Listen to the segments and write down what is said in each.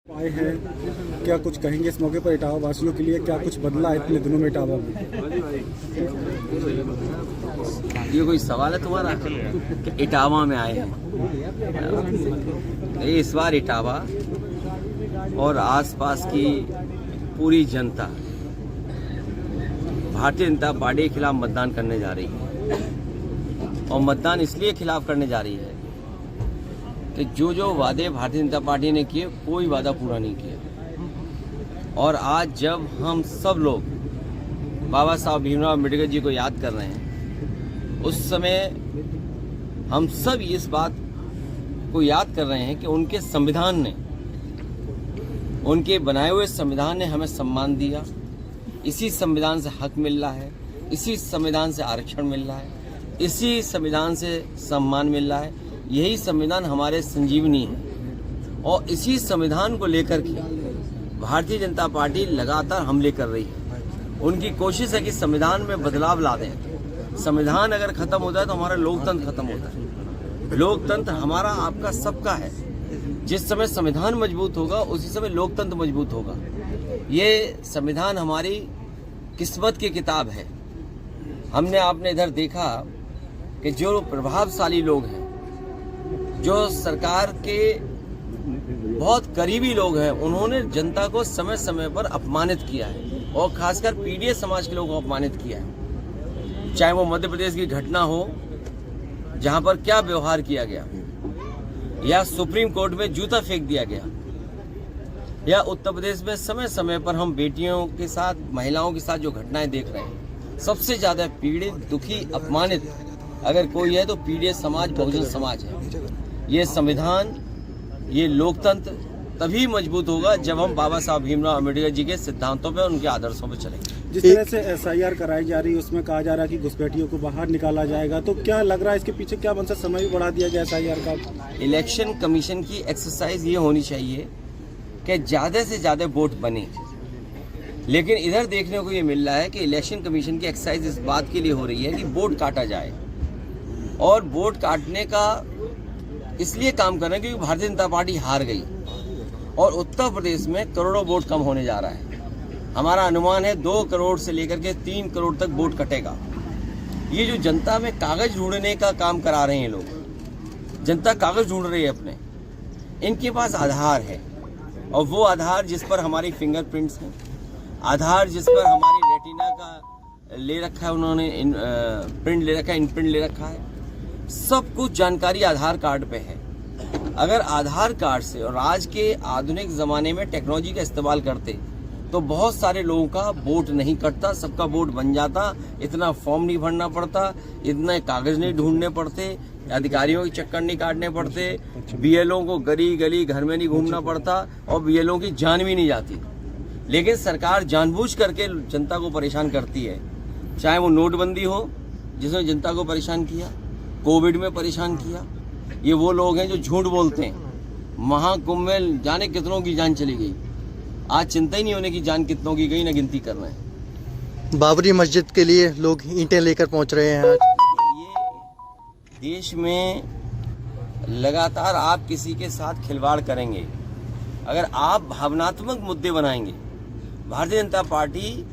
आए हैं, क्या कुछ कहेंगे इस मौके पर इटावा वासियों के लिए? क्या कुछ बदला है इतने दिनों में इटावा में? ये कोई सवाल है तुम्हारा कि इटावा में आए हैं? इस बार इटावा और आसपास की पूरी जनता भारतीय जनता पार्टी के खिलाफ मतदान करने जा रही है। और मतदान इसलिए खिलाफ करने जा रही है कि जो वादे भारतीय जनता पार्टी ने किए, कोई वादा पूरा नहीं किया। और आज जब हम सब लोग बाबा साहब भीमराव अम्बेडकर जी को याद कर रहे हैं, उस समय हम सब इस बात को याद कर रहे हैं कि उनके संविधान ने, उनके बनाए हुए संविधान ने हमें सम्मान दिया। इसी संविधान से हक मिल रहा है, इसी संविधान से आरक्षण मिल रहा है, इसी संविधान से सम्मान मिल रहा है। यही संविधान हमारे संजीवनी है और इसी संविधान को लेकर के भारतीय जनता पार्टी लगातार हमले कर रही है। उनकी कोशिश है कि संविधान में बदलाव ला दें। संविधान अगर खत्म होता है तो हमारा लोकतंत्र खत्म होता है। लोकतंत्र हमारा आपका सबका है। जिस समय संविधान मजबूत होगा उसी समय लोकतंत्र मजबूत होगा। ये संविधान हमारी किस्मत की किताब है। हमने आपने इधर देखा कि जो प्रभावशाली लोग हैं, जो सरकार के बहुत करीबी लोग हैं, उन्होंने जनता को समय समय पर अपमानित किया है और खासकर पीडीए समाज के लोगों को अपमानित किया है। चाहे वो मध्य प्रदेश की घटना हो जहां पर क्या व्यवहार किया गया, या सुप्रीम कोर्ट में जूता फेंक दिया गया, या उत्तर प्रदेश में समय समय पर हम बेटियों के साथ, महिलाओं के साथ जो घटनाएं देख रहे हैं, सबसे ज्यादा पीड़ित, दुखी, अपमानित अगर कोई है तो पीडीए समाज, बहुजन समाज है। ये संविधान, ये लोकतंत्र तभी मजबूत होगा जब हम बाबा साहब भीमराव अम्बेडकर जी के सिद्धांतों पे, उनके आदर्शों पे चलेंगे। जिस तरह से एसआईआर कराई जा रही है, उसमें कहा जा रहा है कि घुसपैठियों को बाहर निकाला जाएगा, तो क्या लग रहा है इसके पीछे क्या मंशा? समय भी बढ़ा दिया गया एसआईआर का। इलेक्शन कमीशन की एक्सरसाइज ये होनी चाहिए कि ज्यादा से ज्यादा वोट बने, लेकिन इधर देखने को ये मिल रहा है कि इलेक्शन कमीशन की एक्सरसाइज इस बात के लिए हो रही है कि वोट काटा जाए। और वोट काटने का इसलिए काम कर रहे हैं क्योंकि भारतीय जनता पार्टी हार गई और उत्तर प्रदेश में करोड़ों वोट कम होने जा रहा है। हमारा अनुमान है 2 करोड़ से लेकर के 3 करोड़ तक वोट कटेगा। ये जो जनता में कागज ढूंढने का काम करा रहे हैं लोग, जनता कागज ढूंढ रही है अपने, इनके पास आधार है और वो आधार जिस पर हमारी फिंगरप्रिंट्स हैं, आधार जिस पर हमारी रेटिना का ले रखा है, उन्होंने प्रिंट ले रखा है, इन प्रिंट ले रखा है, सब कुछ जानकारी आधार कार्ड पे है। अगर आधार कार्ड से और आज के आधुनिक ज़माने में टेक्नोलॉजी का इस्तेमाल करते तो बहुत सारे लोगों का वोट नहीं कटता, सबका वोट बन जाता, इतना फॉर्म नहीं भरना पड़ता, इतने कागज नहीं ढूंढने पड़ते, अधिकारियों के चक्कर नहीं काटने पड़ते, बीएलओ को गली गली घर में नहीं घूमना पड़ता और बीएलओ की जान भी नहीं जाती। लेकिन सरकार जानबूझ करके जनता को परेशान करती है। चाहे वो नोटबंदी हो जिसने जनता को परेशान किया, कोविड में परेशान किया। ये वो लोग हैं जो झूठ बोलते हैं। महाकुंभ में जाने कितनों की जान चली गई, आज चिंता ही नहीं होने की जान कितनों की गई, ना गिनती कर रहे हैं। बाबरी मस्जिद के लिए लोग ईंटें लेकर पहुंच रहे हैं आज। ये देश में लगातार आप किसी के साथ खिलवाड़ करेंगे, अगर आप भावनात्मक मुद्दे बनाएंगे। भारतीय जनता पार्टी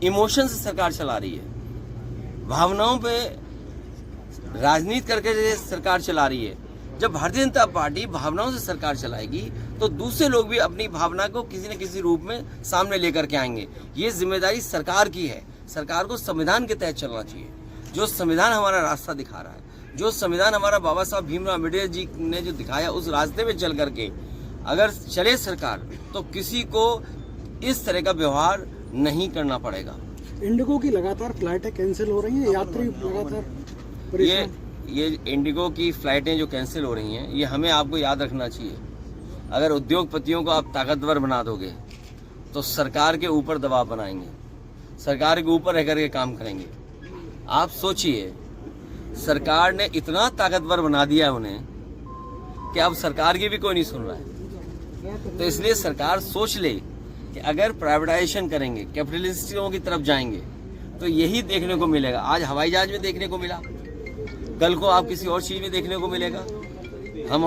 इमोशन से सरकार चला रही है, भावनाओं पे राजनीति करके सरकार चला रही है। जब भारतीय जनता पार्टी भावनाओं से सरकार चलाएगी तो दूसरे लोग भी अपनी भावना को किसी न किसी रूप में सामने लेकर के आएंगे। ये जिम्मेदारी सरकार की है। सरकार को संविधान के तहत चलना चाहिए। जो संविधान हमारा रास्ता दिखा रहा है, जो संविधान हमारा बाबा साहब भीमराव अम्बेडकर जी ने जो दिखाया, उस रास्ते में चल करके अगर चले सरकार तो किसी को इस तरह का व्यवहार नहीं करना पड़ेगा। इंडिगो की लगातार फ्लाइटें कैंसिल हो रही हैं, यात्री लगातार ये इंडिगो की फ्लाइटें जो कैंसिल हो रही हैं, ये हमें आपको याद रखना चाहिए। अगर उद्योगपतियों को आप ताकतवर बना दोगे तो सरकार के ऊपर दबाव बनाएंगे, सरकार के ऊपर रह करके काम करेंगे। आप सोचिए, सरकार ने इतना ताकतवर बना दिया है उन्हें कि अब सरकार की भी कोई नहीं सुन रहा है। तो इसलिए सरकार सोच ले कि अगर प्राइवेटाइजेशन करेंगे, कैपिटलिस्टों की तरफ जाएंगे, तो यही देखने को मिलेगा। आज हवाई जहाज में देखने को मिला, कल को आप किसी और चीज में देखने को मिलेगा। हम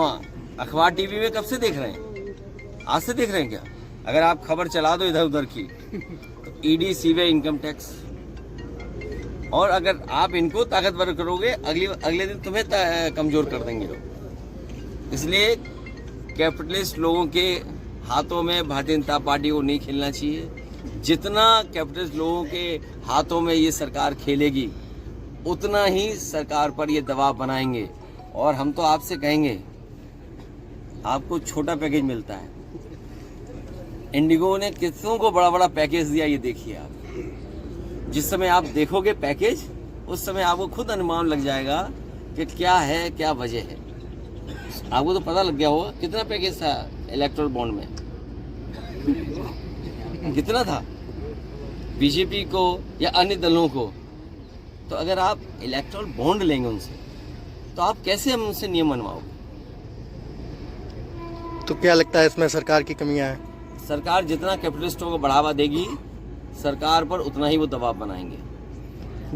अखबार टीवी में कब से देख रहे हैं आज से देख रहे हैं क्या? अगर आप खबर चला दो इधर उधर की तो ईडी, सीबीआई, इनकम टैक्स, और अगर आप इनको ताकतवर करोगे अगले दिन तुम्हें कमजोर कर देंगे लोग। इसलिए कैपिटलिस्ट लोगों के हाथों में भारतीय जनता पार्टी को नहीं खेलना चाहिए। जितना कैपिटलिस्ट लोगों के हाथों में ये सरकार खेलेगी उतना ही सरकार पर ये दबाव बनाएंगे। और हम तो आपसे कहेंगे, आपको छोटा पैकेज मिलता है, इंडिगो ने कितनों को बड़ा बड़ा पैकेज दिया, ये देखिए आप। जिस समय आप देखोगे पैकेज, उस समय आपको खुद अनुमान लग जाएगा कि क्या है, क्या वजह है। आपको तो पता लग गया होगा कितना पैकेज था इलेक्टोरल बॉन्ड में, कितना था बीजेपी को या अन्य दलों को। तो अगर आप इलेक्टोरल बॉन्ड लेंगे उनसे, तो आप कैसे हम उनसे नियम मनवाओगे? तो क्या लगता है इसमें सरकार की कमियां हैं? सरकार जितना कैपिटलिस्टों को बढ़ावा देगी, सरकार पर उतना ही वो दबाव बनाएंगे।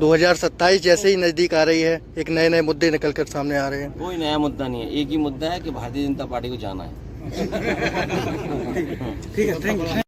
2027 जैसे ही नजदीक आ रही है, एक नए नए मुद्दे निकल कर सामने आ रहे हैं। कोई नया मुद्दा नहीं है, एक ही मुद्दा है कि भारतीय जनता पार्टी को जाना है। ठीक है, थैंक यू।